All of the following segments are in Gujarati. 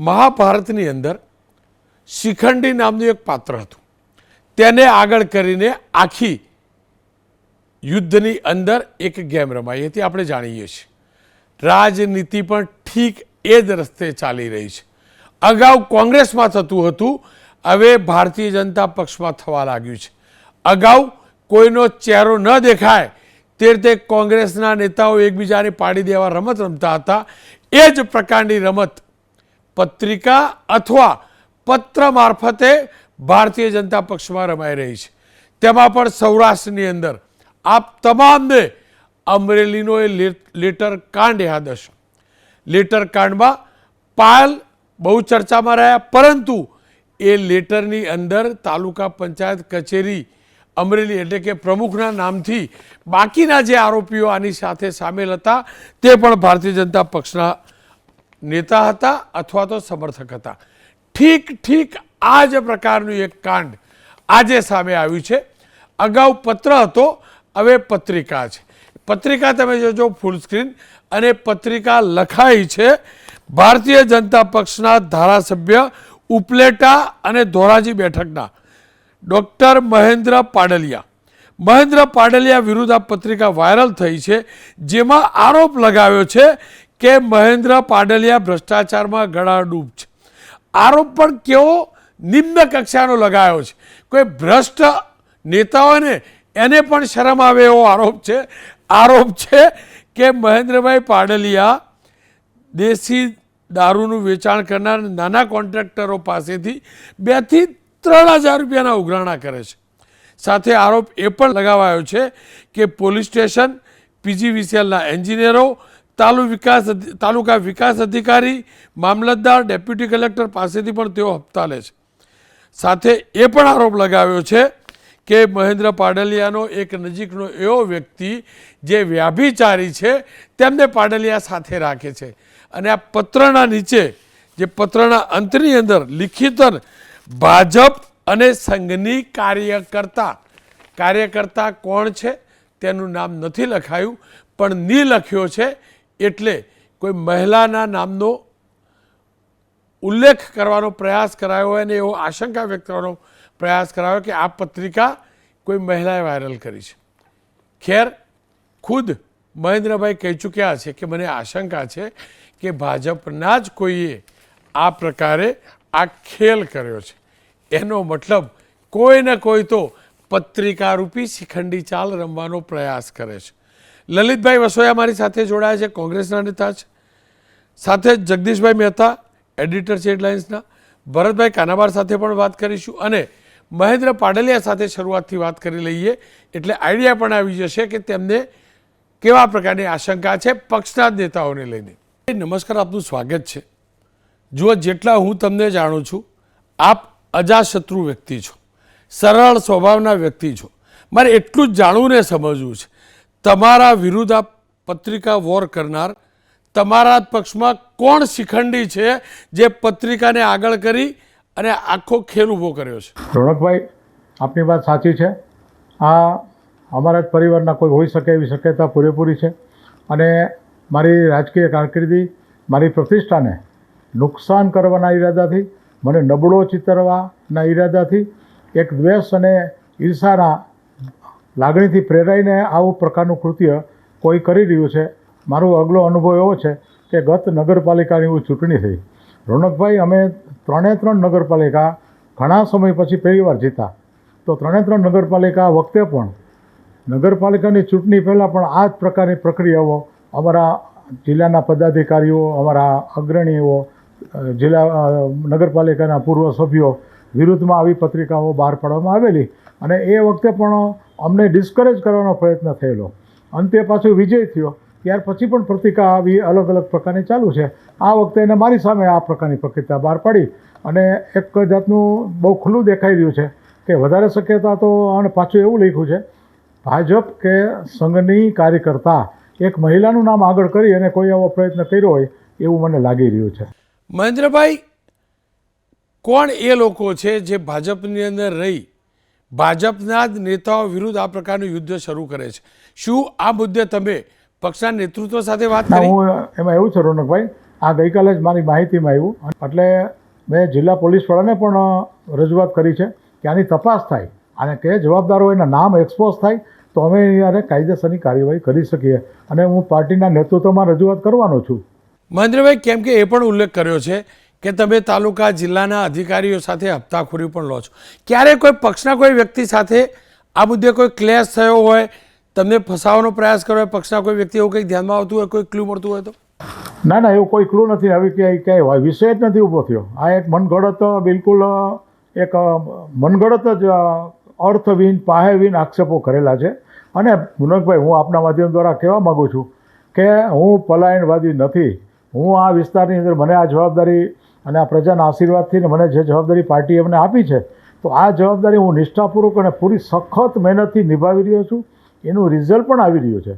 મહાભારતની અંદર શિખંડી નામનું એક પાત્ર હતું. તેને આગળ કરીને આખી યુદ્ધની અંદર એક ગેમ રમાઈ હતી. આપણે જાણીએ છીએ રાજનીતિ પણ ઠીક એ જ રસ્તે ચાલી રહી છે. અગાઉ કોંગ્રેસમાં થતું હતું, હવે ભારતીય જનતા પક્ષમાં થવા લાગ્યું છે. અગાઉ કોઈનો ચહેરો ન દેખાય તે રીતે કોંગ્રેસના નેતાઓ એકબીજાને પાડી દેવા રમત રમતા હતા. એ જ પ્રકારની રમત પત્રિકા અથવા પત્ર મારફતે ભારતીય જનતા પક્ષમાં રમાઈ રહી છે. તેમાં પણ સૌરાષ્ટ્રની અંદર આપ તમામને અમરેલીનો એ લેટર કાંડ યાદ હશે. લેટર કાંડમાં પાયલ બહુ ચર્ચામાં રહ્યા, પરંતુ એ લેટરની અંદર તાલુકા પંચાયત કચેરી અમરેલી એટલે કે પ્રમુખના નામથી બાકીના જે આરોપીઓ આની સાથે સામેલ હતા તે પણ ભારતીય જનતા પક્ષના નેતા હતા અથવા તો સમર્થક હતા. ઠીક આ જ પ્રકારનું એક કાંડ આજે સામે આવ્યું છે. અગાઉ પત્ર હતો, હવે પત્રિકા છે. પત્રિકા તમે જોજો ફૂલ સ્ક્રીન, અને પત્રિકા લખાઈ છે ભારતીય જનતા પક્ષના ધારાસભ્ય ઉપલેટા અને ધોરાજી બેઠકના ડૉક્ટર મહેન્દ્ર પાડલિયા વિરુદ્ધ આ પત્રિકા વાયરલ થઈ છે, જેમાં આરોપ લગાવ્યો છે કે મહેન્દ્ર પાડલિયા ભ્રષ્ટાચારમાં ગળાડૂબ છે. આરોપ પણ કેવો નિમ્ન કક્ષાનો લગાવ્યો છે. કોઈ ભ્રષ્ટ નેતા હોય ને એને પણ શરમ આવે એવો આરોપ છે કે મહેન્દ્રભાઈ પાડલિયા દેશી દારૂનું વેચાણ કરનાર નાના કોન્ટ્રાક્ટરો પાસેથી 2 થી 3,000 રૂપિયાના ઉઘરાણા કરે છે. સાથે આરોપ એ પણ લગાવાયો છે કે પોલીસ સ્ટેશન, પીજીવીસીએલના એન્જિનિયરો, તાલુકા વિકાસ અધિકારી, મામલતદાર, ડેપ્યુટી કલેક્ટર પાસેથી પણ તેઓ હપ્તા લે છે. સાથે એ પણ આરોપ લગાવ્યો છે કે મહેન્દ્ર પાડલિયાનો એક નજીકનો એવો વ્યક્તિ જે વ્યાભિચારી છે તેમને પાડલિયા સાથે રાખે છે. અને આ પત્રના નીચે, જે પત્રના અંતની અંદર લિખિત ભાજપ અને સંઘની કાર્યકર્તા કોણ છે તેનું નામ નથી લખાયું, પણ ની લખ્યો છે એટલે કોઈ મહિલાના નામનો ઉલ્લેખ કરવાનો પ્રયાસ કરાયો હોય અને એવો આશંકા વ્યક્ત કરવાનો પ્રયાસ કરાયો કે આ પત્રિકા કોઈ મહિલાએ વાયરલ કરી છે. ખેર, ખુદ મહેન્દ્રભાઈ કહી ચૂક્યા છે કે મને આશંકા છે કે ભાજપના જ કોઈએ આ પ્રકારે આ ખેલ કર્યો છે. એનો મતલબ કોઈ ને કોઈ તો પત્રિકારૂપી શિખંડી ચાલ રમવાનો પ્રયાસ કરે છે. લલિતભાઈ વસોયા મારી સાથે જોડાયા છે, કોંગ્રેસના નેતા છે. સાથે જગદીશભાઈ મહેતા, એડિટર છે હેડલાઇન્સના. ભરતભાઈ કાનાબાર સાથે પણ વાત કરીશું, અને મહેન્દ્ર પાડલિયા સાથે શરૂઆતથી વાત કરી લઈએ એટલે આઈડિયા પણ આવી જશે કે તેમને કેવા પ્રકારની આશંકા છે પક્ષના જ નેતાઓને લઈને. નમસ્કાર, આપનું સ્વાગત છે. જુઓ, જેટલા હું તમને જાણું છું, આપ અજાશત્રુ વ્યક્તિ છો, સરળ સ્વભાવના વ્યક્તિ છો. મારે એટલું જ જાણવું ને સમજવું છે, તમારા વિરુદ્ધ આ પત્રિકા વોર કરનાર તમારા પક્ષમાં કોણ શિખંડી છે જે પત્રિકાને આગળ કરી અને આખો ખેલ ઊભો કર્યો છે? રોનકભાઈ, આપની વાત સાચી છે. આ અમારા જ પરિવારના કોઈ હોઈ શકે એવી શક્યતા પૂરેપૂરી છે. અને મારી રાજકીય કારકિર્દી, મારી પ્રતિષ્ઠાને નુકસાન કરવાના ઈરાદાથી, મને નબળો ચિતરવાના ઈરાદાથી, એક દ્વેષ અને ઈર્ષાના લાગણીથી પ્રેરાઈને આવું પ્રકારનું કૃત્ય કોઈ કરી રહ્યું છે. મારો અગલો અનુભવ એવો છે કે ગત નગરપાલિકાની ચૂંટણી થઈ. રોનકભાઈ, અમે 3 નગરપાલિકા ઘણા સમય પછી પહેલીવાર જીતા. તો 3 નગરપાલિકા વખતે પણ નગરપાલિકાની ચૂંટણી પહેલાં પણ આ જ પ્રકારની પ્રક્રિયાઓ અમારા જિલ્લાના પદાધિકારીઓ, અમારા અગ્રણીઓ, નગરપાલિકાના પૂર્વ સભ્યો વિરુદ્ધમાં આવી પત્રિકાઓ બહાર પાડવામાં આવેલી. અને એ વખતે પણ અમને ડિસ્કરેજ કરવાનો પ્રયત્ન થયેલો. અંતે પાછો વિજય થયો, ત્યાર પછી પણ પત્રિકા આવી અલગ અલગ પ્રકારની ચાલુ છે. આ વખતે એને મારી સામે આ પ્રકારની પત્રિકા બહાર પાડી અને એક જાતનું બહુ ખુલ્લું દેખાઈ રહ્યું છે કે વધારે શક્યતા તો, અને પાછું એવું લખ્યું છે ભાજપ કે સંઘની કાર્યકર્તા એક મહિલાનું નામ આગળ કરી અને કોઈ આવો પ્રયત્ન કર્યો હોય એવું મને લાગી રહ્યું છે. મહેન્દ્રભાઈ, કોણ એ લોકો છે જે ભાજપની અંદર રહી ભાજપના જ નેતાઓ વિરુદ્ધ આ પ્રકારનું યુદ્ધ શરૂ કરે છે? શું આ મુદ્દે તમે પક્ષના નેતૃત્વ સાથે વાત કરી? હું એમાં એવું છે રોનકભાઈ આ ગઈકાલે જ મારી માહિતીમાં આવ્યું, એટલે મેં જિલ્લા પોલીસ વડાને પણ રજૂઆત કરી છે કે આની તપાસ થાય અને કે જવાબદારો એના નામ એક્સપોઝ થાય તો અમે એને કાયદેસરની કાર્યવાહી કરી શકીએ, અને હું પાર્ટીના નેતૃત્વમાં રજૂઆત કરવાનો છું. મહેન્દ્રભાઈ, કેમ કે એ પણ ઉલ્લેખ કર્યો છે કે તમે તાલુકા જિલ્લાના અધિકારીઓ સાથે હપ્તાખોરી પણ લો છો, ક્યારે કોઈ પક્ષના કોઈ વ્યક્તિ સાથે આ મુદ્દે કોઈ ક્લેશ થયો હોય, તમને ફસાવવાનો પ્રયાસ કર્યો હોય, પક્ષના કોઈ વ્યક્તિ એવું કંઈક ધ્યાનમાં આવતું હોય, કોઈ ક્લુ મળતું હોય તો? ના, એવું કોઈ ક્લુ નથી, આવી ક્યાંય વિષય જ નથી ઊભો થયો. આ એક મનગઢત, બિલકુલ એક મનગઢત જ અર્થવિહીન પાહેવીન આક્ષેપો કરેલા છે. અને મુનકભાઈ, હું આપના માધ્યમ દ્વારા કહેવા માગું છું કે હું પલાયનવાદી નથી. હું આ વિસ્તારની અંદર મને આ જવાબદારી અને આ પ્રજાના આશીર્વાદથી મને જે જવાબદારી પાર્ટીએ અમને આપી છે, તો આ જવાબદારી હું નિષ્ઠાપૂર્વક અને પૂરી સખત મહેનતથી નિભાવી રહ્યો છું. એનું રિઝલ્ટ પણ આવી રહ્યું છે.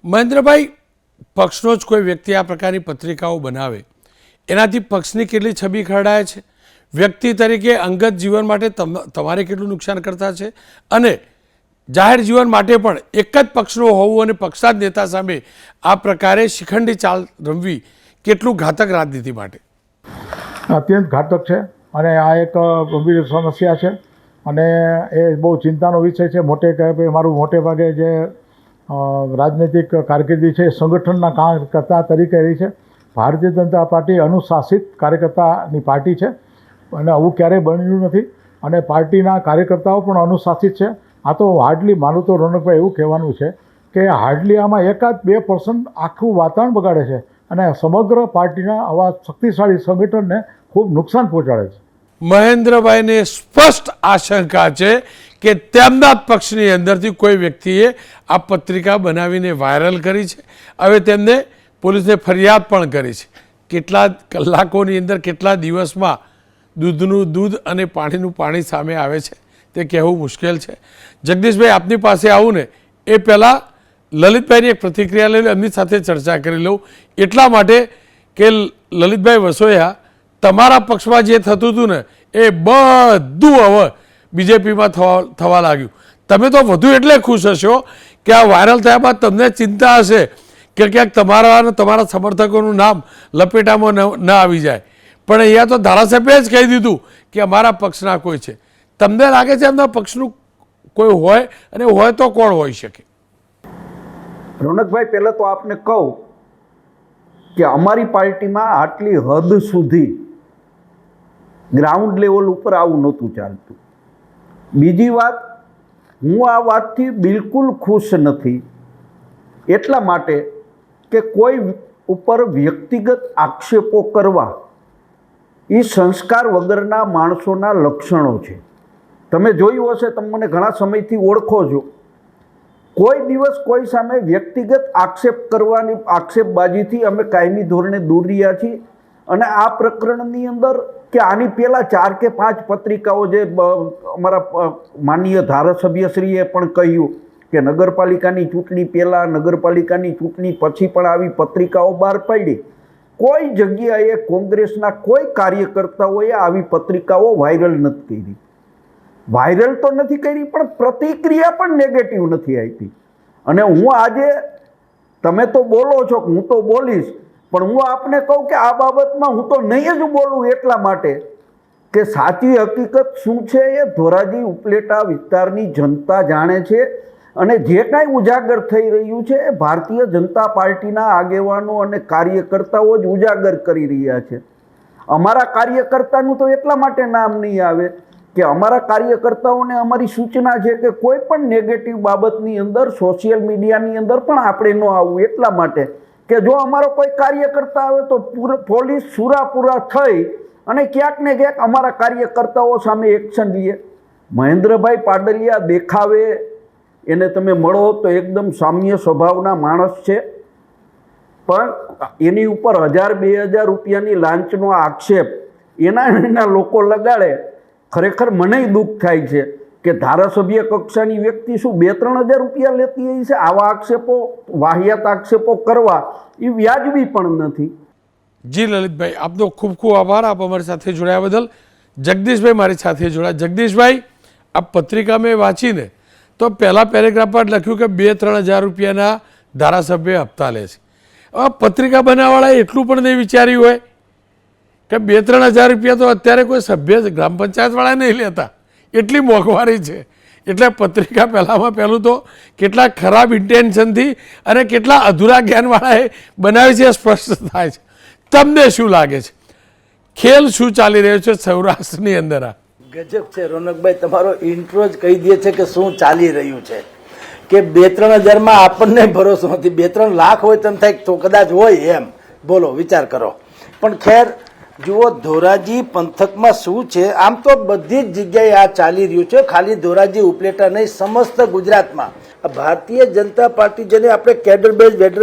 મહેન્દ્રભાઈ, પક્ષનો જ કોઈ વ્યક્તિ આ પ્રકારની પત્રિકાઓ બનાવે એનાથી પક્ષની કેટલી છબી ખરડાય છે, વ્યક્તિ તરીકે અંગત જીવન માટે તમારે કેટલું નુકસાન કરતા છે, અને જાહેર જીવન માટે પણ એક જ પક્ષનો હોવું અને પક્ષના જ નેતા સામે આ પ્રકારે શિખંડી ચાલ રમવી કેટલું ઘાતક રાજનીતિ માટે? અત્યંત ઘાતક છે, અને આ એક ગંભીર સમસ્યા છે, અને એ બહુ ચિંતાનો વિષય છે. મારું મોટે ભાગે જે રાજનૈતિક કારકિર્દી છે એ સંગઠનના કાર્યકર્તા તરીકે રહી છે. ભારતીય જનતા પાર્ટી અનુશાસિત કાર્યકર્તાની પાર્ટી છે, અને આવું ક્યારેય બન્યું નથી, અને પાર્ટીના કાર્યકર્તાઓ પણ અનુશાસિત છે. આ તો હાર્ડલી માનું તો રોનકભાઈ એવું કહેવાનું છે કે હાર્ડલી આમાં 1-2% આખું વાતાવરણ બગાડે છે, અને સમગ્ર પાર્ટીના આવા શક્તિશાળી સંગઠનને ખૂબ નુકસાન પહોંચાડે છે. મહેન્દ્રભાઈને સ્પષ્ટ આશંકા છે કે તેમના જ પક્ષની અંદરથી કોઈ વ્યક્તિએ આ પત્રિકા બનાવીને વાયરલ કરી છે. હવે તેમને પોલીસને ફરિયાદ પણ કરી છે. કેટલા કલાકોની અંદર, કેટલા દિવસમાં દૂધનું દૂધ અને પાણીનું પાણી સામે આવે છે તે કહેવું મુશ્કેલ છે. જગદીશભાઈ, આપની પાસે આવું ને એ પહેલાં લલિતભાઈની એક પ્રતિક્રિયા લઈ લો, એમની સાથે ચર્ચા કરી લઉં, એટલા માટે કે લલિતભાઈ વસોયા, તમારા પક્ષમાં જે થતું હતું ને એ બધું હવે બીજેપીમાં થવા લાગ્યું. તમે તો વધુ એટલે ખુશ હશો કે આ વાયરલ થયા બાદ તમને ચિંતા હશે કે ક્યાંક તમારા અને તમારા સમર્થકોનું નામ લપેટામાં ન આવી જાય, પણ અહીંયા તો ધારાસભ્યએ જ કહી દીધું કે અમારા પક્ષના કોઈ છે. તમને લાગે છે એમના પક્ષનું કોઈ હોય, અને હોય તો કોણ હોઈ શકે? રોનકભાઈ, પહેલાં તો આપને કહું કે અમારી પાર્ટીમાં આટલી હદ સુધી ગ્રાઉન્ડ લેવલ ઉપર આવું નહોતું ચાલતું. બીજી વાત, હું આ વાતથી બિલકુલ ખુશ નથી, એટલા માટે કે કોઈ ઉપર વ્યક્તિગત આક્ષેપો કરવા એ સંસ્કાર વગરના માણસોના લક્ષણો છે. તમે જોયું હશે, તમે મને ઘણા સમયથી ઓળખો છો, કોઈ દિવસ કોઈ સામે વ્યક્તિગત આક્ષેપ કરવાની આક્ષેપબાજીથી અમે કાયમી ધોરણે દૂર રહ્યા છીએ. અને આ પ્રકરણની અંદર કે આની પહેલાં 4 કે 5 પત્રિકાઓ જે અમારા માનનીય ધારાસભ્યશ્રીએ પણ કહ્યું કે નગરપાલિકાની ચૂંટણી પહેલાં, નગરપાલિકાની ચૂંટણી પછી પણ આવી પત્રિકાઓ બહાર પાડી. કોઈ જગ્યાએ કોંગ્રેસના કોઈ કાર્યકર્તાઓએ આવી પત્રિકાઓ વાયરલ નથી કરી. વાયરલ તો નથી કરી, પણ પ્રતિક્રિયા પણ નેગેટિવ નથી આપી. અને હું આજે, તમે તો બોલો છો, હું તો બોલીશ, પણ હું આપને કહું કે આ બાબતમાં હું તો નહીં જ બોલું, એટલા માટે કે સાચી હકીકત શું છે એ ધોરાજી ઉપલેટા વિસ્તારની જનતા જાણે છે. અને જે કાંઈ ઉજાગર થઈ રહ્યું છે એ ભારતીય જનતા પાર્ટીના આગેવાનો અને કાર્યકર્તાઓ જ ઉજાગર કરી રહ્યા છે. અમારા કાર્યકર્તાનું તો એટલા માટે નામ નહીં આવે કે અમારા કાર્યકર્તાઓને અમારી સૂચના છે કે કોઈ પણ નેગેટિવ બાબતની અંદર સોશિયલ મીડિયાની અંદર પણ આપણે ન આવવું, એટલા માટે કે જો અમારો કોઈ કાર્યકર્તા આવે તો પોલીસ સુરાપુરા થઈ અને ક્યાંક ને ક્યાંક અમારા કાર્યકર્તાઓ સામે એક્શન લે. મહેન્દ્રભાઈ પાડલિયા દેખાવે એને તમે મળો તો એકદમ સામ્ય સ્વભાવના માણસ છે, પણ એની ઉપર 1000-2000 રૂપિયાની લાંચનો આક્ષેપ એના લોકો લગાડે. ખરેખર મને દુઃખ થાય છે કે ધારાસભ્ય કક્ષાની વ્યક્તિ શું 2-3 હજાર રૂપિયા લેતી હોય છે? આવા આક્ષેપો, વાહિયાત આક્ષેપો કરવા એ વ્યાજબી પણ નથી. જી લલિતભાઈ, આપનો ખૂબ ખૂબ આભાર, આપ અમારી સાથે જોડાયા બદલ. જગદીશભાઈ મારી સાથે જોડાયા. જગદીશભાઈ, આ પત્રિકા મેં વાંચીને તો પહેલા પેરેગ્રાફ પર લખ્યું કે 2-3 હજાર રૂપિયાના ધારાસભ્ય હપ્તા લે છે. પત્રિકા બનાવવાળાએ એટલું પણ નહીં વિચાર્યું હોય કે 2-3 હજાર રૂપિયા તો અત્યારે કોઈ સભ્ય ગ્રામ પંચાયતવાળા નહીં લેતા, એટલી મોંઘવારી છે. એટલે પત્રિકા પહેલાંમાં પહેલું તો કેટલા ખરાબ ઇન્ટેન્શનથી અને કેટલા અધૂરા જ્ઞાનવાળાએ બનાવી છે સ્પષ્ટ થાય છે. તમને શું લાગે છે, ખેલ શું ચાલી રહ્યો છે સૌરાષ્ટ્રની અંદર? આ ગજબ છે રોનકભાઈ, તમારો ઇન્ટ્રો જ કહી દે છે કે શું ચાલી રહ્યું છે. કે 2-3 હજારમાં આપણને ભરોસો નથી, 2-3 લાખ હોય તેમ થાય તો કદાચ હોય એમ. બોલો, વિચાર કરો. પણ ખેર, જુઓ ધોરાજી પંથકમાં શું છે, આમ તો બધી જ જગ્યાએ આ ચાલી રહ્યું છે. ખાલી ધોરાજી ઉપલેટા નહીં, સમસ્ત ગુજરાતમાં ભારતીય જનતા પાર્ટી જેને આપણે કેડર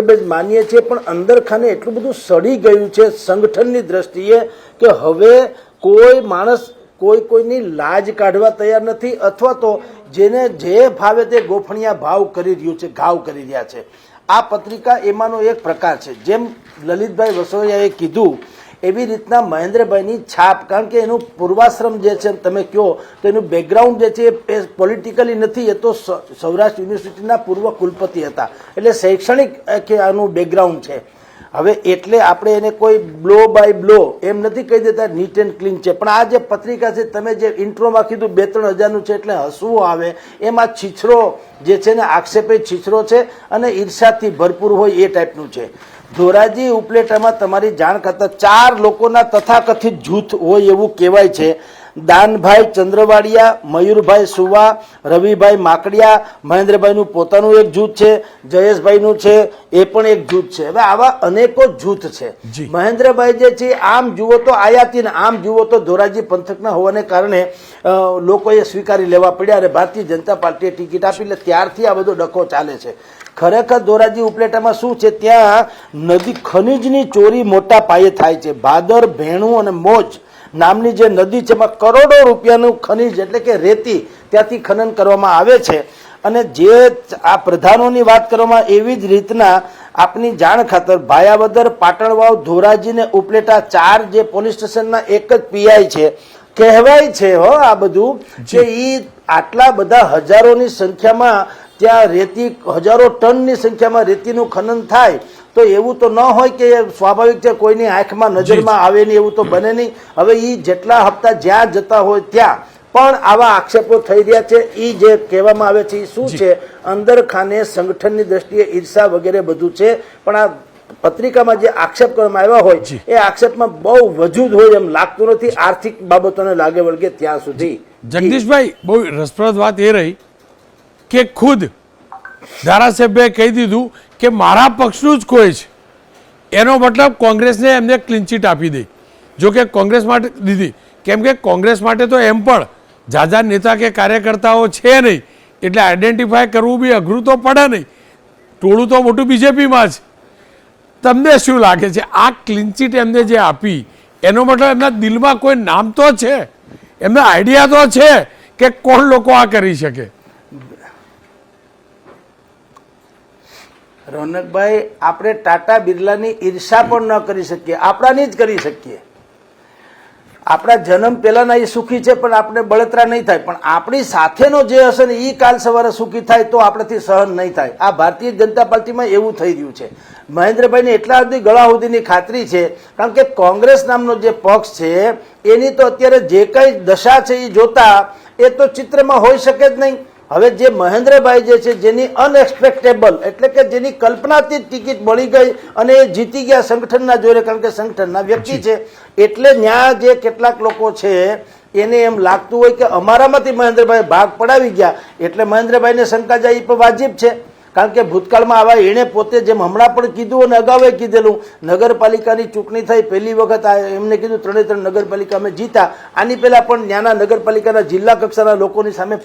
બેઝ માનીએ છીએ, પણ અંદર ખાને એટલું બધું સડી ગયું છે સંગઠનની દ્રષ્ટિએ કે હવે કોઈ માણસ કોઈની લાજ કાઢવા તૈયાર નથી, અથવા તો જેને જે ભાવે તે ગોફણિયા ભાવ કરી રહ્યું છે, ઘાવ કરી રહ્યા છે. આ પત્રિકા એમાંનો એક પ્રકાર છે. જેમ લલિતભાઈ વસોયાએ કીધું એવી રીતના મહેન્દ્રભાઈની છાપ, કારણ કે એનું પૂર્વાશ્રમ જે છે તમે કહો તો એનું બેકગ્રાઉન્ડ જે છે એ પોલિટિકલી નથી, એ તો સૌરાષ્ટ્ર યુનિવર્સિટીના પૂર્વ કુલપતિ હતા, એટલે શૈક્ષણિક કે આનું બેકગ્રાઉન્ડ છે. હવે એટલે આપણે એને કોઈ બ્લો બાય બ્લો એમ નથી કહી દેતા, નીટ એન્ડ ક્લીન છે. પણ આ જે પત્રિકા છે, તમે જે ઇન્ટ્રોમાં કીધું 2-3 હજારનું છે એટલે હસવું આવે, એમાં છીછરો જે છે ને આક્ષેપે છીછરો છે અને ઈર્ષાથી ભરપૂર હોય એ ટાઈપનું છે. ધોરાજી ઉપલેટામાં તમારી જાણ કરતા 4 લોકોના તથાકથિત જૂથ હોય એવું કહેવાય છે. દાનભાઈ ચંદ્રવાડિયા, મયુરભાઈ સુવા, રવિભાઈ માકડિયા, મહેન્દ્રભાઈનું પોતાનું એક જૂથ છે, જયેશભાઈનું છે એ પણ એક જૂથ છે. હવે આવા અનેકો જૂથ છે. મહેન્દ્રભાઈ જે છે આમ જુઓ તો આયાતી, આમ જુઓ તો ધોરાજી પંથકના હોવાને કારણે લોકોએ સ્વીકારી લેવા પડ્યા અને ભારતીય જનતા પાર્ટીએ ટિકિટ આપી, એટલે ત્યારથી આ બધો ડખો ચાલે છે. ખરેખર ધોરાજી ઉપલેટામાં શું છે, ત્યાં નદી ખનીજની ચોરી મોટા પાયે થાય છે. ભાદર, ભેણું અને મોજ નામની જે નદી છે એમાં કરોડો રૂપિયાનું ખનીજ એટલે કે રેતી ત્યાંથી ખનન કરવામાં આવે છે. અને જે આ પ્રધાનોની વાત કરવામાં એવી જ રીતના આપની જાણ ખાતર ભાયાવદર, પાટણવાવ, ધોરાજી ને ઉપલેટા 4 જે પોલીસ સ્ટેશનના એક જ પીઆઈ છે. કહેવાય છે હો આ બધું કે ઈ આટલા બધા હજારોની સંખ્યામાં ત્યાં રેતી, હજારો ટનની સંખ્યામાં રેતીનું ખનન થાય તો એવું તો ન હોય કે સ્વાભાવિક છે કોઈની આંખમાં નજરમાં આવે નહીં, એવું તો બને નહીં. હવે એ જેટલા હપ્તા જ્યાં જતા હોય ત્યાં પણ આવા આક્ષેપો થઈ રહ્યા છે. એ જે કહેવામાં આવે છે એ શું છે, અંદર ખાને સંગઠનની દ્રષ્ટિએ ઈર્ષા વગેરે બધું છે. પણ આ પત્રિકામાં જે આક્ષેપ કરવામાં આવ્યા હોય એ આક્ષેપમાં બહુ વજૂદ હોય એમ લાગતું નથી, આર્થિક બાબતોને લાગે વળગે ત્યાં સુધી. જગદીશભાઈ, બહુ રસપ્રદ વાત એ રહી કે ખુદ ધારાસભ્યએ કહી દીધું કે મારા પક્ષનું જ કોઈ છે, એનો મતલબ કોંગ્રેસને એમને ક્લીન ચીટ આપી દઈ. જો કે કોંગ્રેસ માટે દીધી, કેમ કે કોંગ્રેસ માટે તો એમ પણ જાજા નેતા કે કાર્યકર્તાઓ છે નહીં, એટલે આઈડેન્ટિફાય કરવું બી અઘરું તો પડે નહીં. ટોળું તો મોટું બીજેપીમાં છે. તમને શું લાગે છે, આ ક્લીન ચીટ એમને જે આપી એનો મતલબ એમના દિલમાં કોઈ નામ તો છે, એમને આઈડિયા તો છે કે કોણ લોકો આ કરી શકે? રોનકભાઈ, આપણે ટાટા બિરલાની ઈર્ષા પણ ન કરી શકીએ, આપણાની જ કરી શકીએ. આપણા જન્મ પહેલાના એ સુખી છે પણ આપણે બળતરા નહીં થાય, પણ આપણી સાથેનો જે હશે ને એ કાલ સવારે સુખી થાય તો આપણાથી સહન નહીં થાય. આ ભારતીય જનતા પાર્ટીમાં એવું થઈ રહ્યું છે. મહેન્દ્રભાઈને એટલા સુધી ગળા સુધીની ખાતરી છે, કારણ કે કોંગ્રેસ નામનો જે પક્ષ છે એની તો અત્યારે જે કઈ દશા છે એ જોતા એ તો ચિત્રમાં હોઈ શકે જ નહીં. હવે જે મહેન્દ્રભાઈ જે છે, જેની અનએક્સપેક્ટેબલ એટલે કે જેની કલ્પનાથી ટિકિટ મળી ગઈ અને એ જીતી ગયા સંગઠનના જોરે, કારણ કે સંગઠનના વ્યક્તિ છે, એટલે ત્યાં જે કેટલાક લોકો છે એને એમ લાગતું હોય કે અમારામાંથી મહેન્દ્રભાઈ ભાગ પડાવી ગયા એટલે મહેન્દ્રભાઈને શંકા જાય એ પણ વાજિબ છે. કારણ કે ભૂતકાળમાં આવા એણે પોતે જેમ હમણાં પણ કીધું અને અગાઉ કીધેલું, નગરપાલિકાની ચૂંટણી થઈ પહેલી વખત એમને કીધું 3 નગરપાલિકા અમે જીતા. આની પહેલા પણ નાના નગરપાલિકાના જિલ્લા કક્ષાના લોકોની સામે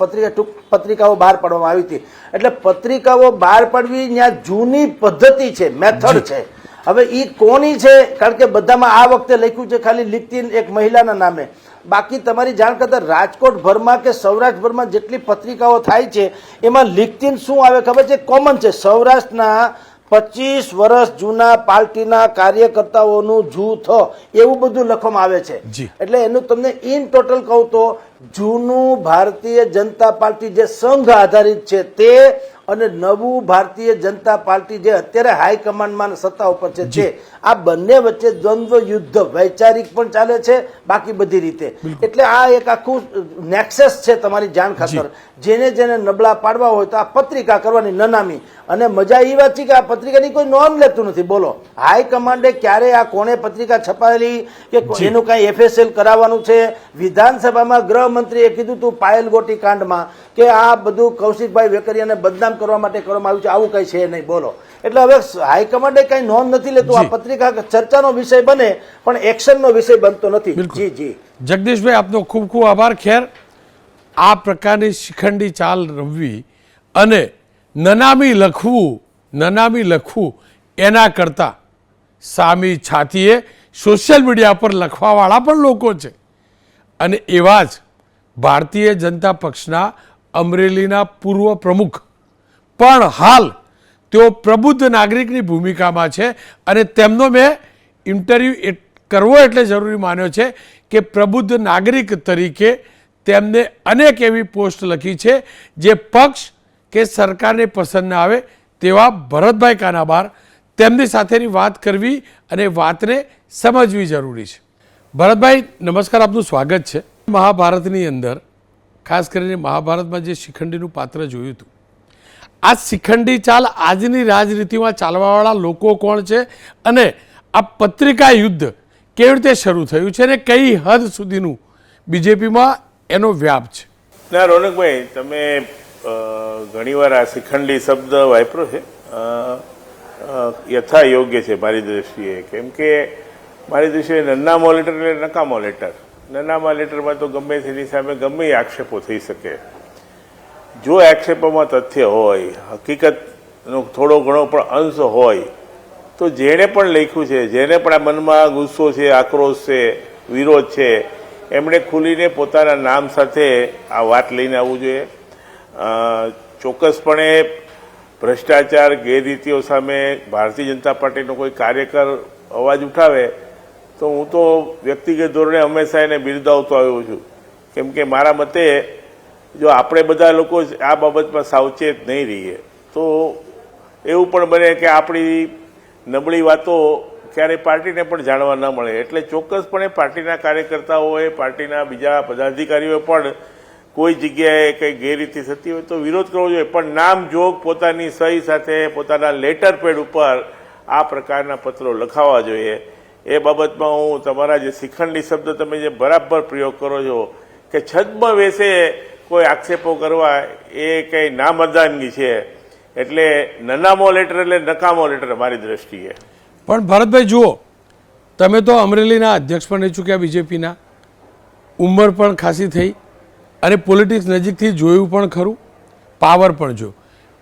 પત્રિકાઓ બહાર પાડવામાં આવી હતી. એટલે પત્રિકાઓ બહાર પાડવી ત્યાં જૂની પદ્ધતિ છે, મેથડ છે. હવે એ કોની છે, કારણ કે બધામાં આ વખતે લખ્યું છે ખાલી લિખતી એક મહિલાના નામે. બાકી તમારી જાણ કરતા રાજકોટ ભરમાં કે સૌરાષ્ટ્રભરમાં જેટલી પત્રિકાઓ થાય છે એમાં લિખતી શું આવે ખબર છે? કોમન છે. સૌરાષ્ટ્રના 25 વર્ષ જૂના પાર્ટીના કાર્યકર્તાઓનું જૂથ એવું બધું લખવામાં આવે છે. એટલે એનું તમને ઇન ટોટલ કહું તો જૂનું ભારતીય જનતા પાર્ટી જે સંઘ આધારિત છે તે અને નવું ભારતીય જનતા પાર્ટી જે અત્યારે હાઈકમાન્ડમાં સત્તા ઉપર છે આ બંને વચ્ચે દ્વંદ્વ યુદ્ધ વૈચારિક પણ ચાલે છે, બાકી બધી રીતે. એટલે આ એક આખું નેક્સસ છે તમારી જાણ ખાતર. જેને નબળા પાડવા હોય તો આ પત્રિકા કરવાની નનામી. અને મજા એ વાત છે કે આ પત્રિકાની કોઈ નોંધ લેતું નથી. બોલો, હાઈકમાન્ડે ક્યારે આ કોણે પત્રિકા છપાયેલી કે એનું કઈ FSL કરાવવાનું છે? વિધાનસભામાં ગૃહમંત્રીએ કીધું હતું પાયલ ગોટી કાંડમાં કે આ બધું કૌશિકભાઈ વેકરિયાને બદનામ કરવા માટે કરવામાં આવ્યું છે, આવું કઈ છે નહીં. બોલો, એટલે હવે હાઈકમાન્ડે કઈ નોંધ નથી લેતું. આ પત્રિકા ચર્ચાનો વિષય બને પણ એક્શનનો વિષય બનતો નથી. જી જી જગદીશભાઈ, આપનો ખૂબ ખૂબ આભાર. ખેર, આ પ્રકારની શિખંડી ચાલ રમવી અને નનામી લખવું એના કરતાં સામી છાતીએ સોશિયલ મીડિયા પર લખવાવાળા પણ લોકો છે. અને એવા જ ભારતીય જનતા પક્ષના અમરેલીના પૂર્વ પ્રમુખ પણ હાલ તેઓ પ્રબુદ્ધ નાગરિકની ભૂમિકામાં છે. અને તેમનો મેં ઇન્ટરવ્યૂ કરવો એટલે જરૂરી માન્યો છે કે પ્રબુદ્ધ નાગરિક તરીકે તેમને અનેક એવી પોસ્ટ લખી છે જે પક્ષ કે સરકારને પસંદ ના આવે તેવા ભરતભાઈ કાનાબાર, તેમની સાથેની વાત કરવી અને વાતને સમજવી જરૂરી છે. ભરતભાઈ નમસ્કાર, આપનું સ્વાગત છે. મહાભારતની અંદર ખાસ કરીને મહાભારતમાં જે શિખંડીનું પાત્ર જોયું હતું, આ શિખંડી ચાલ આજની રાજનીતિમાં ચાલવાવાળા લોકો કોણ છે અને આ પત્રિકા યુદ્ધ કેવી રીતે શરૂ થયું છે અને કઈ હદ સુધીનું બીજેપીમાં એનો વ્યાપ છે? ના રોનકભાઈ, તમે ઘણીવાર આ શિખંડી શબ્દ વાપરો છે, યથા યોગ્ય છે મારી દૃષ્ટિએ. કેમ કે મારી દૃષ્ટિએ નન્નામો લેટર એટલે નકામો લેટર. નન્નામા લેટરમાં તો ગમે તેની સામે ગમે એ આક્ષેપો થઈ શકે. જો આક્ષેપોમાં તથ્ય હોય, હકીકતનો થોડો ઘણો પણ અંશ હોય, તો જેણે પણ લખ્યું છે, જેને પણ આ મનમાં ગુસ્સો છે, આક્રોશ છે, વિરોધ છે, એમણે ખુલીને પોતાના નામ સાથે આ વાત લઈને આવવું જોઈએ. ચોક્કસપણે ભ્રષ્ટાચાર, ગેરરીતિઓ સામે ભારતીય જનતા પાર્ટીનો કોઈ કાર્યકર અવાજ ઉઠાવે તો હું તો વ્યક્તિગત ધોરણે હંમેશા એને બિરદાવતો આવ્યો છું. કેમ કે મારા મતે જો આપણે બધા લોકો આ બાબતમાં સાવચેત નહીં રહીએ તો એવું પણ બને કે આપણી નબળી વાતો ક્યારેય પાર્ટીને પણ જાણવા ન મળે. એટલે ચોક્કસપણે પાર્ટીના કાર્યકર્તાઓએ, પાર્ટીના બીજા પદાધિકારીઓએ પણ કોઈ જગ્યાએ કંઈ ગેરરીતિ થતી હોય તો વિરોધ કરવો જોઈએ, પણ નામજોગ પોતાની સહી સાથે પોતાના લેટર પેડ ઉપર આ પ્રકારના પત્રો લખાવવા જોઈએ. એ બાબતમાં હું તમારા જે શિખંડી શબ્દ તમે જે બરાબર પ્રયોગ કરો છો કે છદ્મ વેશે કોઈ આક્ષેપો કરવા, એ કંઈ નામર્દાનગી છે. એટલે નનામો લેટર એટલે નકામો લેટર મારી દ્રષ્ટિએ. પણ ભરતભાઈ જુઓ, તમે તો અમરેલીના અધ્યક્ષ પણ રહી ચૂક્યા બીજેપીના, ઉંમર પણ ખાસી થઈ અને પોલિટિક્સ નજીકથી જોયું પણ ખરું, પાવર પણ જોયું.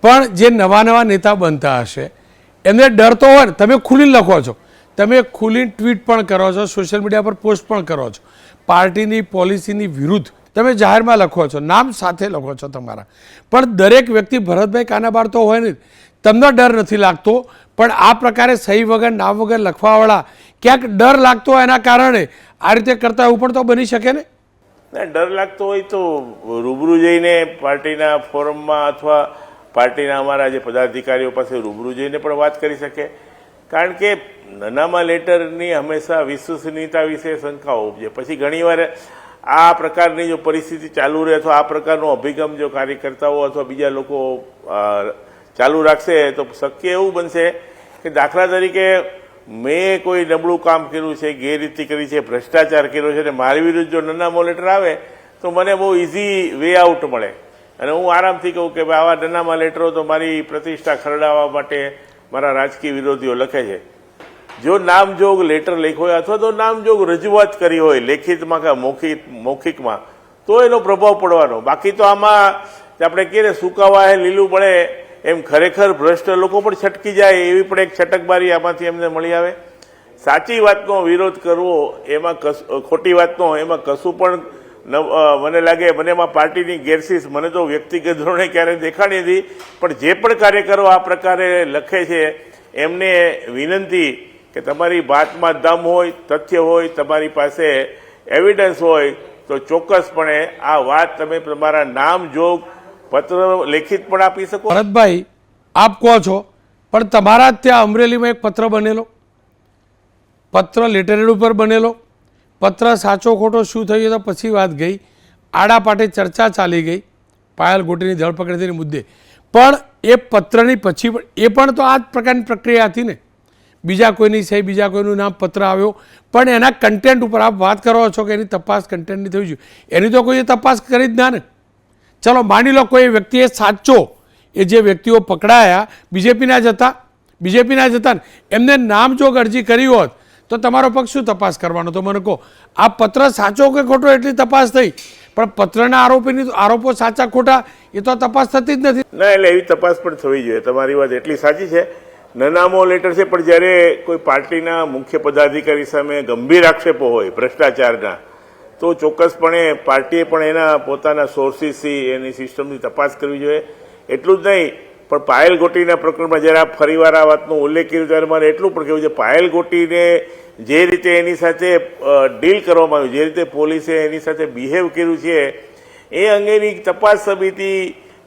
પણ જે નવા નેતા બનતા હશે એમને ડર તો હોય ને. તમે ખુલીને લખો છો, તમે ખુલીને ટ્વીટ પણ કરો છો, સોશિયલ મીડિયા પર પોસ્ટ પણ કરો છો, પાર્ટીની પોલિસીની વિરુદ્ધ તમે જાહેરમાં લખો છો, નામ સાથે લખો છો તમારા. પણ દરેક વ્યક્તિ ભરતભાઈ કાનાબાર તો હોય ને, તમને ડર નથી લાગતો? પણ આ પ્રકારે સહી વગર, નામ વગર લખવાવાળા ક્યાંક ડર લાગતો હોય એના કારણે આ રીતે કરતા એવું પણ તો બની શકે ને? ના, ડર લાગતો હોય તો રૂબરૂ જઈને પાર્ટીના ફોરમમાં અથવા પાર્ટીના અમારા જે પદાધિકારીઓ પાસે રૂબરૂ જઈને પણ વાત કરી શકે. કારણ કે નનામા લેટરની હંમેશા વિશ્વસનીયતા વિશે શંકાઓ ઉપજે. પછી ઘણીવાર આ પ્રકારની જો પરિસ્થિતિ ચાલુ રહે અથવા આ પ્રકારનો અભિગમ જો કાર્યકર્તાઓ અથવા બીજા લોકો ચાલુ રાખશે તો શક્ય એવું બનશે કે દાખલા તરીકે મેં કોઈ નબળું કામ કર્યું છે, ગેરરીતિ કરી છે, ભ્રષ્ટાચાર કર્યો છે અને મારી વિરુદ્ધ જો નનામો લેટર આવે તો મને બહુ ઇઝી વે આઉટ મળે અને હું આરામથી કહું કે ભાઈ આવા નનામા લેટરો તો મારી પ્રતિષ્ઠા ખરડાવવા માટે મારા રાજકીય વિરોધીઓ લખે છે. જો નામજોગ લેટર લખ્યો હોય અથવા તો નામજોગ રજૂઆત કરી હોય લેખિતમાં કે મૌખિકમાં તો એનો પ્રભાવ પડવાનો. બાકી તો આમાં આપણે કહીએ ને સુકાવા લીલું પડે એમ ખરેખર ભ્રષ્ટ લોકો પણ છટકી જાય એવી પણ એક છટકબારી આમાંથી એમને મળી આવે. સાચી વાતનો વિરોધ કરવો એમાં ખોટી વાતનો એમાં કશું પણ મને લાગે, મને એમાં પાર્ટીની ગેરસીસ મને તો વ્યક્તિગત ધોરણે ક્યારેય દેખાડી નથી. પણ જે પણ કાર્યકરો આ પ્રકારે લખે છે એમને વિનંતી કે તમારી વાતમાં દમ હોય, તથ્ય હોય, તમારી પાસે એવિડન્સ હોય તો ચોક્કસપણે આ વાત તમે તમારા નામજોગ પત્ર લેખિત પણ આપી શકો. ભરતભાઈ, આપ કહો છો પણ તમારા જ ત્યાં અમરેલીમાં એક પત્ર બનેલો, પત્ર લેટરહેડ ઉપર બનેલો, પત્ર સાચો ખોટો શું થયું તો પછી વાત ગઈ, આડા પાટે ચર્ચા ચાલી ગઈ પાયલ ગોટીની ધરપકડની મુદ્દે, પણ એ પત્રની પછી એ પણ તો આ જ પ્રકારની પ્રક્રિયા હતી ને, બીજા કોઈની સહી, બીજા કોઈનું નામ, પત્ર આવ્યો, પણ એના કન્ટેન્ટ ઉપર આપ વાત કરો છો કે એની તપાસ કન્ટેન્ટની થવી જોઈએ, એની તો કોઈએ તપાસ કરી જ ના ને. ચલો માની લો કોઈ વ્યક્તિએ સાચો, એ જે વ્યક્તિઓ પકડાયા બીજેપીના જ હતા ને, એમને નામ જો અરજી કરી હોત તો તમારો પક્ષ શું તપાસ કરવાનો? તો મને કહો, આ પત્ર સાચો કે ખોટો એટલી તપાસ થઈ, પણ પત્રના આરોપો સાચા ખોટા એ તો તપાસ થતી જ નથી. ના, એટલે એવી તપાસ પણ થવી જોઈએ. તમારી વાત એટલી સાચી છે. નનામો લેટર છે, પણ જ્યારે કોઈ પાર્ટીના મુખ્ય પદાધિકારી સામે ગંભીર આક્ષેપો હોય ભ્રષ્ટાચારના, તો ચોક્કસપણે પાર્ટીએ પણ એના પોતાના સોર્સિસથી એની સિસ્ટમની તપાસ કરવી જોઈએ. એટલું જ નહીં, પણ પાયલ ગોટીના પ્રકરણમાં જ્યારે આપ ફરીવાર આ વાતનો ઉલ્લેખ કર્યો ત્યારે મારે એટલું પણ કહેવું છે, પાયલ ગોટીને જે રીતે એની સાથે ડીલ કરવામાં આવ્યું, જે રીતે પોલીસે એની સાથે બિહેવ કર્યું છે, એ અંગેની તપાસ સમિતિ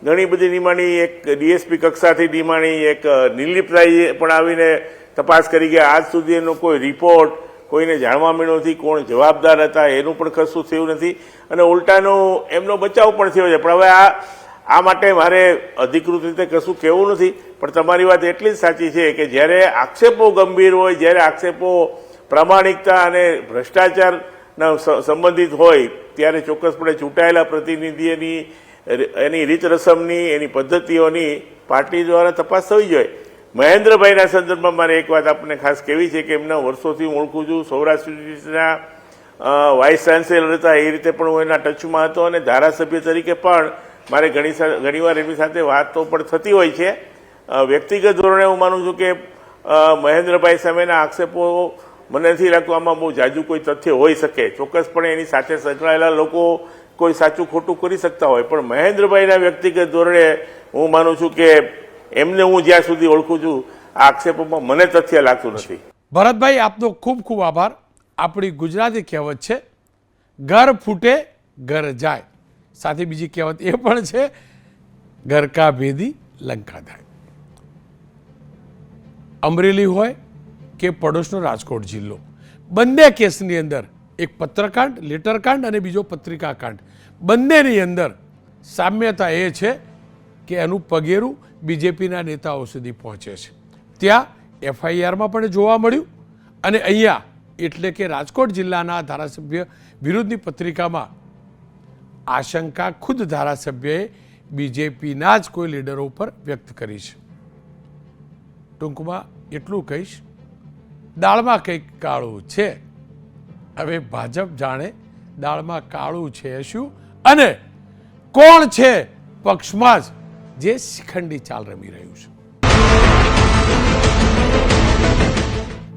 ઘણી બધી નિમાણી, એક ડીએસપી કક્ષાથી નિમાણી, એક નિર્લિપ્તતાઈ પણ આવીને તપાસ કરી ગયા. આજ સુધી એનો કોઈ રિપોર્ટ કોઈને જાણવા મળ્યો નથી, કોણ જવાબદાર હતા એનું પણ કશું થયું નથી, અને ઉલટાનો એમનો બચાવ પણ થયો છે. પણ હવે આ માટે મારે અધિકૃત રીતે કશું કહેવું નથી, પણ તમારી વાત એટલી જ સાચી છે કે જ્યારે આક્ષેપો ગંભીર હોય, જ્યારે આક્ષેપો પ્રામાણિકતા અને ભ્રષ્ટાચારના સંબંધિત હોય, ત્યારે ચોક્કસપણે ચૂંટાયેલા પ્રતિનિધિની એની રીત રસમની, એની પદ્ધતિઓની પાર્ટી દ્વારા તપાસ થવી જોઈએ. મહેન્દ્રભાઈના સંદર્ભમાં મારે એક વાત આપણને ખાસ કહેવી છે કે એમના વર્ષોથી હું ઓળખું છું, સૌરાષ્ટ્ર યુનિવર્સિટીના વાઇસ ચાન્સેલર હતા, એ રીતે પણ હું એના ટચમાં હતો, અને ધારાસભ્ય તરીકે પણ મારે ઘણીવાર એમની સાથે વાતો પણ થતી હોય છે. વ્યક્તિગત ધોરણે હું માનું છું કે મહેન્દ્રભાઈ સામેના આક્ષેપો મને નથી લાગતું આમાં બહુ જાજુ કોઈ તથ્ય હોઈ શકે. ચોક્કસપણે એની સાથે સંકળાયેલા લોકો કોઈ સાચું ખોટું કરી શકતા હોય, પણ મહેન્દ્રભાઈના વ્યક્તિગત ધોરણે હું માનું છું કે એમને હું જ્યાં સુધી ઓળખું છું આ આક્ષેપોમાં મને તથ્ય લાગતું નથી. ભરતભાઈ, આપનો ખૂબ ખૂબ આભાર. આપણી ગુજરાતી કહેવત છે, ઘર ફૂટે ઘર જાય, સાથે બીજી કહેવત એ પણ છે, ઘર કા ભેદી લંકા થાય. અમરેલી હોય કે પડોશનો રાજકોટ જિલ્લો, બંને કેસની અંદર એક પત્રકાંડ, લેટરકાંડ અને બીજો પત્રિકાકાંડ, બંનેની અંદર સામ્યતા એ છે કે એનું પગેરું બીજેપીના નેતાઓ સુધી પહોંચે છે. ત્યાં એફઆઈઆરમાં પણ જોવા મળ્યું, અને અહીંયા એટલે કે રાજકોટ જિલ્લાના ધારાસભ્ય વિરુદ્ધની પત્રિકામાં આશંકા ખુદ ધારાસભ્યએ બીજેપીના જ કોઈ લીડરો ઉપર વ્યક્ત કરી છે. ટૂંકમાં એટલું કહીશ, દાળમાં કંઈક કાળું છે. હવે ભાજપ જાણે દાળમાં કાળું છે શું, અને કોણ છે પક્ષમાં જ જે શિખંડી ચાલ રમી રહ્યું છે.